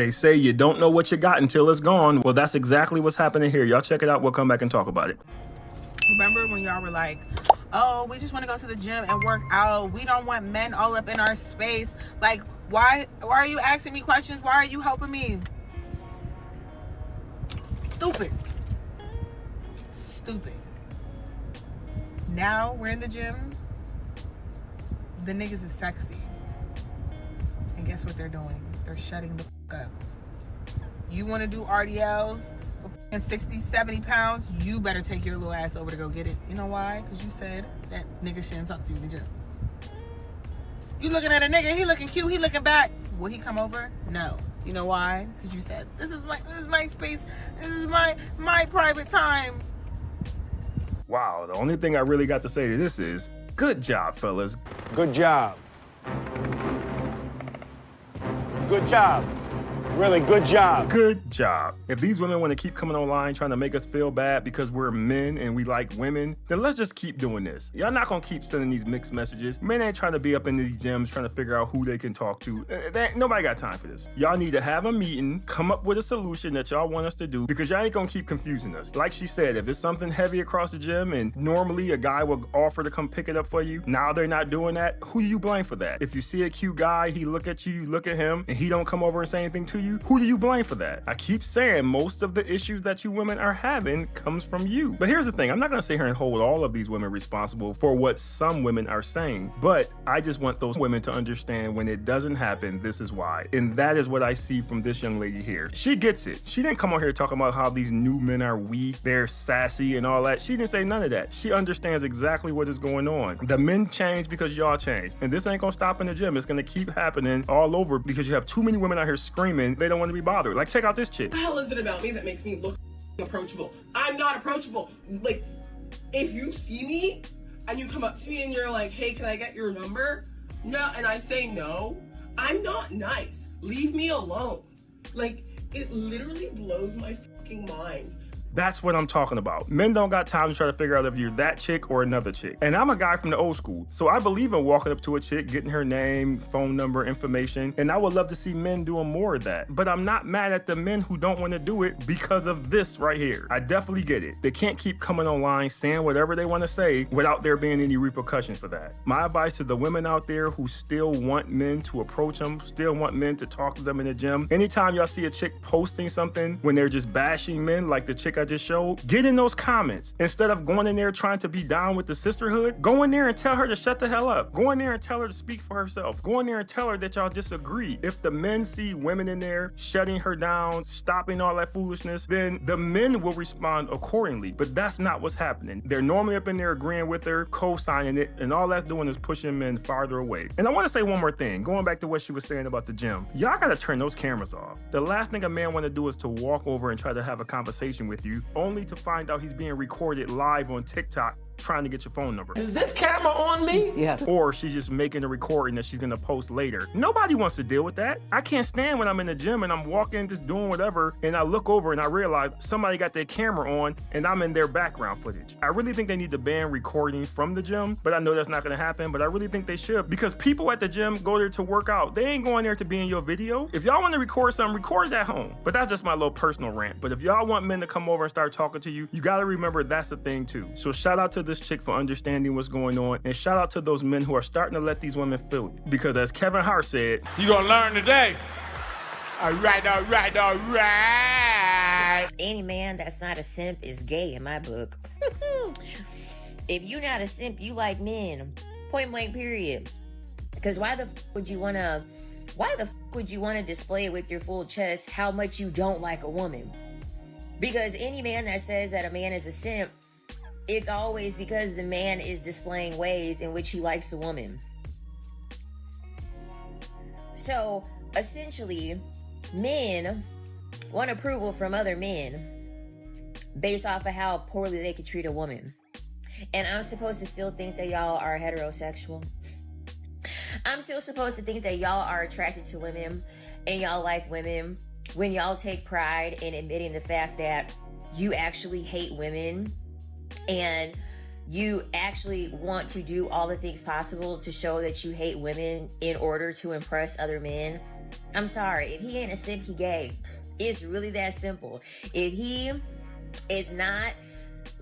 They say you don't know what you got until it's gone. Well, that's exactly what's happening here. Y'all check it out. We'll come back and talk about it. Remember when y'all were like, oh, we just want to go to the gym and work out. We don't want men all up in our space. Like, why are you asking me questions? Why are you helping me? Stupid. Now we're in the gym. The niggas is sexy. And guess what they're doing? They're shutting the fuck up. You want to do RDLs and 60, 70 pounds? You better take your little ass over to go get it. You know why? Because you said that nigga shouldn't talk to you in the gym. You looking at a nigga, he looking cute, he looking back. Will he come over? No. You know why? Because you said, this is my space. This is my private time. Wow, the only thing I really got to say to this is, good job, fellas. Good job. Good job. Really, good job. Good job. If these women want to keep coming online trying to make us feel bad because we're men and we like women, then let's just keep doing this. Y'all not gonna keep sending these mixed messages. Men ain't trying to be up in these gyms trying to figure out who they can talk to. Nobody got time for this. Y'all need to have a meeting, come up with a solution that y'all want us to do, because y'all ain't gonna keep confusing us. Like she said, if it's something heavy across the gym and normally a guy will offer to come pick it up for you, now they're not doing that, who do you blame for that? If you see a cute guy, he look at you look at him, and he don't come over and say anything to you, who do you blame for that? I keep saying most of the issues that you women are having comes from you. But here's the thing, I'm not gonna sit here and hold all of these women responsible for what some women are saying, but I just want those women to understand when it doesn't happen, this is why. And that is what I see from this young lady here. She gets it. She didn't come on here talking about how these new men are weak, they're sassy and all that. She didn't say none of that. She understands exactly what is going on. The men change because y'all change. And this ain't gonna stop in the gym. It's gonna keep happening all over because you have too many women out here screaming they don't want to be bothered. Like, check out this chick. What the hell is it about me that makes me look approachable? I'm not approachable. Like, if you see me and you come up to me and you're like, hey, can I get your number? No, and I say no, I'm not nice. Leave me alone. Like, it literally blows my fucking mind. That's what I'm talking about. Men don't got time to try to figure out if you're that chick or another chick. And I'm a guy from the old school, so I believe in walking up to a chick, getting her name, phone number, information, and I would love to see men doing more of that. But I'm not mad at the men who don't want to do it because of this right here. I definitely get it. They can't keep coming online saying whatever they want to say without there being any repercussions for that. My advice to the women out there who still want men to approach them, still want men to talk to them in the gym, anytime y'all see a chick posting something when they're just bashing men like the chick I just showed, get in those comments. Instead of going in there trying to be down with the sisterhood, go in there and tell her to shut the hell up. Go in there and tell her to speak for herself. Go in there and tell her that y'all disagree. If the men see women in there shutting her down, stopping all that foolishness, then the men will respond accordingly. But that's not what's happening. They're normally up in there agreeing with her, co-signing it, and all that's doing is pushing men farther away. And I want to say one more thing, going back to what she was saying about the gym. Y'all gotta turn those cameras off. The last thing a man want to do is to walk over and try to have a conversation with you, only to find out he's being recorded live on TikTok trying to get your phone number. Is this camera on me? Yes. Or she's just making a recording that she's gonna post later. Nobody wants to deal with that. I can't stand when I'm in the gym and I'm walking, just doing whatever, and I look over and I realize somebody got their camera on and I'm in their background footage. I really think they need to ban recording from the gym, but I know that's not gonna happen, but I really think they should, because people at the gym go there to work out. They ain't going there to be in your video. If y'all want to record something, record it at home. But that's just my little personal rant. But if y'all want men to come over and start talking to you, you gotta remember that's the thing too. So shout out to this chick for understanding what's going on, and shout out to those men who are starting to let these women feel it. Because as Kevin Hart said, You gonna learn today. All right. Any man that's not a simp is gay in my book. If you're not a simp, you like men. Point blank, period. Because why the would you want to display with your full chest how much you don't like a woman? Because any man that says that a man is a simp, it's always because the man is displaying ways in which he likes a woman. So, essentially, men want approval from other men based off of how poorly they could treat a woman. And I'm supposed to still think that y'all are heterosexual? I'm still supposed to think that y'all are attracted to women and y'all like women when y'all take pride in admitting the fact that you actually hate women and you actually want to do all the things possible to show that you hate women in order to impress other men? I'm sorry. If he ain't a simp, he gay. It's really that simple. If he is not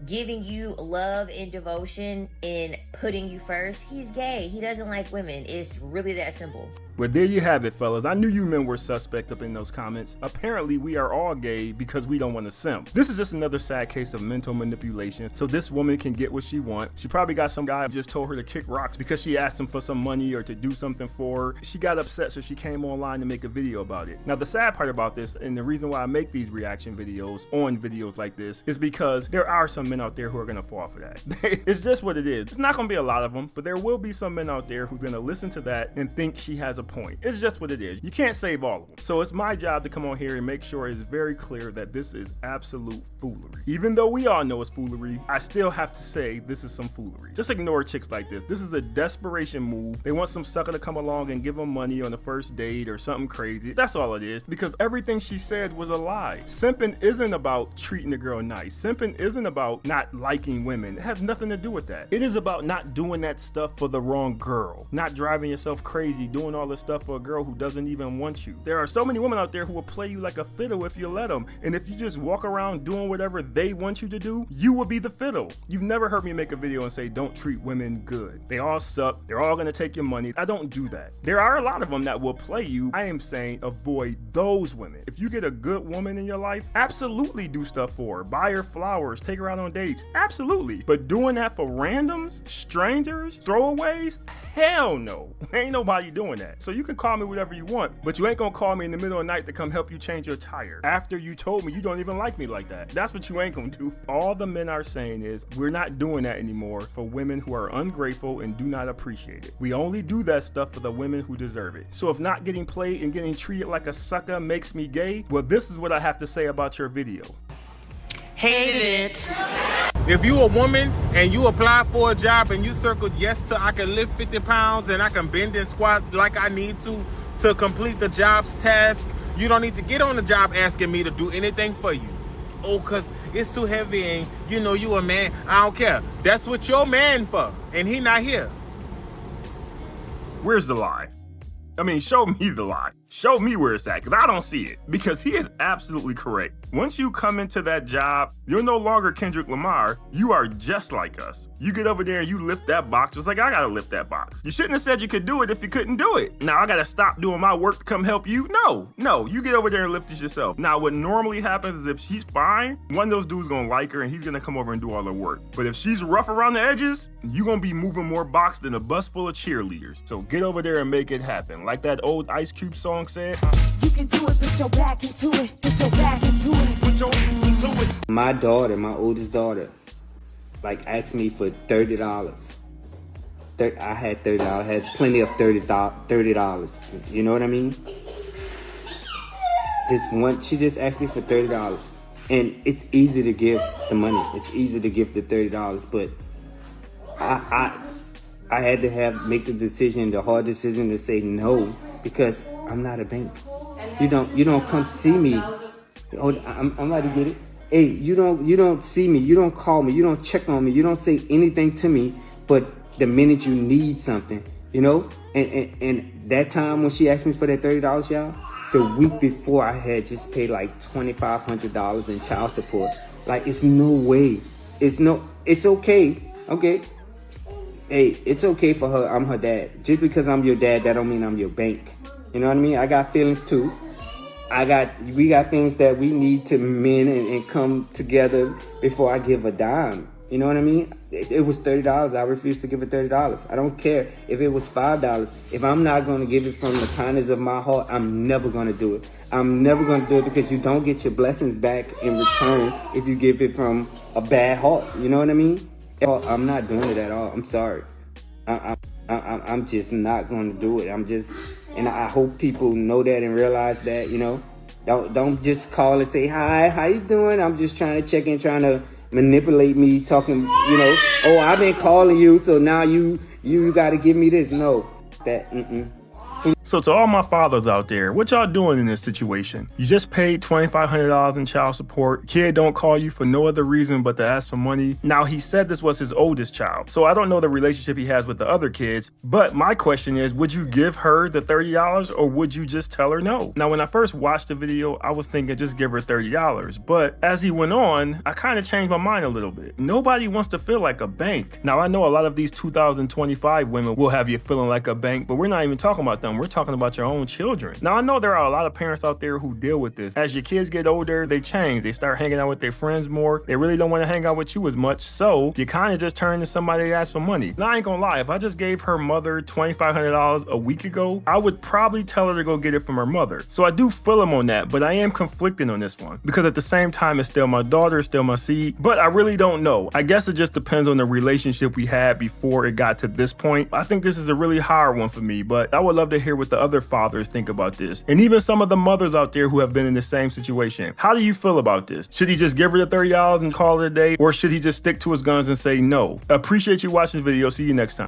giving you love and devotion and putting you first, he's gay. He doesn't like women. It's really that simple. Well, there you have it, fellas. I knew you men were suspect up in those comments. Apparently, we are all gay because we don't want to simp. This is just another sad case of mental manipulation, so this woman can get what she wants. She probably got some guy who just told her to kick rocks because she asked him for some money or to do something for her. She got upset, so she came online to make a video about it. Now, the sad part about this, and the reason why I make these reaction videos on videos like this, is because there are some men out there who are going to fall for that. It's just what it is. It's not going to be a lot of them, but there will be some men out there who's going to listen to that and think she has a point. It's just what it is. You can't save all of them. So it's my job to come on here and make sure it's very clear that this is absolute foolery. Even though we all know it's foolery, I still have to say this is some foolery. Just ignore chicks like this. This is a desperation move. They want some sucker to come along and give them money on the first date or something crazy. That's all it is, because everything she said was a lie. Simping isn't about treating a girl nice. Simping isn't about not liking women. It has nothing to do with that. It is about not doing that stuff for the wrong girl. Not driving yourself crazy, doing all this stuff for a girl who doesn't even want you. There are so many women out there who will play you like a fiddle if you let them. And if you just walk around doing whatever they want you to do, you will be the fiddle. You've never heard me make a video and say, don't treat women good. They all suck. They're all gonna take your money. I don't do that. There are a lot of them that will play you. I am saying avoid those women. If you get a good woman in your life, absolutely do stuff for her. Buy her flowers, take her out on dates. Absolutely. But doing that for randoms, strangers, throwaways, hell no. Ain't nobody doing that. So you can call me whatever you want, but you ain't gonna call me in the middle of the night to come help you change your tire after you told me you don't even like me like that. That's what you ain't gonna do. All the men are saying is we're not doing that anymore for women who are ungrateful and do not appreciate it. We only do that stuff for the women who deserve it. So if not getting played and getting treated like a sucker makes me gay, well, this is what I have to say about your video. Hate it. If you a woman and you apply for a job and you circled yes to I can lift 50 pounds and I can bend and squat like I need to complete the job's task, you don't need to get on the job asking me to do anything for you. Oh, cause it's too heavy and you know you a man. I don't care. That's what your man for, and he not here. Where's the lie? I mean, show me the lie. Show me where it's at, because I don't see it. Because he is absolutely correct. Once you come into that job, you're no longer Kendrick Lamar. You are just like us. You get over there and you lift that box just like I gotta lift that box. You shouldn't have said you could do it if you couldn't do it. Now I gotta stop doing my work to come help you? No, you get over there and lift it yourself. Now what normally happens is if she's fine, one of those dudes gonna like her and he's gonna come over and do all the work. But if she's rough around the edges, you gonna be moving more box than a bus full of cheerleaders. So get over there and make it happen. Like that old Ice Cube song said, you can do it, put your back into it, put your back into it, put your back into it. My daughter, my oldest daughter, like asked me for $30. I had $30. I had plenty of $30. You know what I mean? This one, she just asked me for $30, and it's easy to give the money. It's easy to give the $30, but I had to make the decision, the hard decision to say no, because I'm not a bank. You don't come see me. Oh, I'm about to get it. Hey, you don't see me. You don't call me. You don't check on me. You don't say anything to me. But the minute you need something, you know, and that time when she asked me for that $30, y'all, the week before I had just paid like $2,500 in child support. Like, it's no way. It's okay. Okay. Hey, it's okay for her. I'm her dad. Just because I'm your dad, that don't mean I'm your bank. You know what I mean? I got feelings too. We got things that we need to mend and come together before I give a dime. You know what I mean? It was $30. I refused to give it $30. I don't care if it was $5. If I'm not going to give it from the kindness of my heart, I'm never going to do it. I'm never going to do it, because you don't get your blessings back in return if you give it from a bad heart. You know what I mean? I'm not doing it at all. I'm sorry. I'm just not going to do it. And I hope people know that and realize that, you know. Don't just call and say, hi, how you doing? I'm just trying to check in, trying to manipulate me, talking, you know, oh, I've been calling you, so now you got to give me this. No, So to all my fathers out there, what y'all doing in this situation? You just paid $2,500 in child support. Kid don't call you for no other reason but to ask for money. Now, he said this was his oldest child, so I don't know the relationship he has with the other kids, but my question is, would you give her the $30 or would you just tell her no? Now, when I first watched the video, I was thinking just give her $30, but as he went on, I kind of changed my mind a little bit. Nobody wants to feel like a bank. Now, I know a lot of these 2025 women will have you feeling like a bank, but we're not even talking about them. We're talking about your own children. Now, I know there are a lot of parents out there who deal with this. As your kids get older, they change. They start hanging out with their friends more. They really don't want to hang out with you as much, so you kind of just turn to somebody that asks for money. Now, I ain't gonna lie, if I just gave her mother $2,500 a week ago, I would probably tell her to go get it from her mother. So I do feel him on that, but I am conflicted on this one because at the same time, it's still my daughter, it's still my seed, but I really don't know. I guess it just depends on the relationship we had before it got to this point. I think this is a really hard one for me, but I would love to hear what the other fathers think about this. And even some of the mothers out there who have been in the same situation. How do you feel about this? Should he just give her the $30 and call it a day, or should he just stick to his guns and say no? Appreciate you watching the video. See you next time.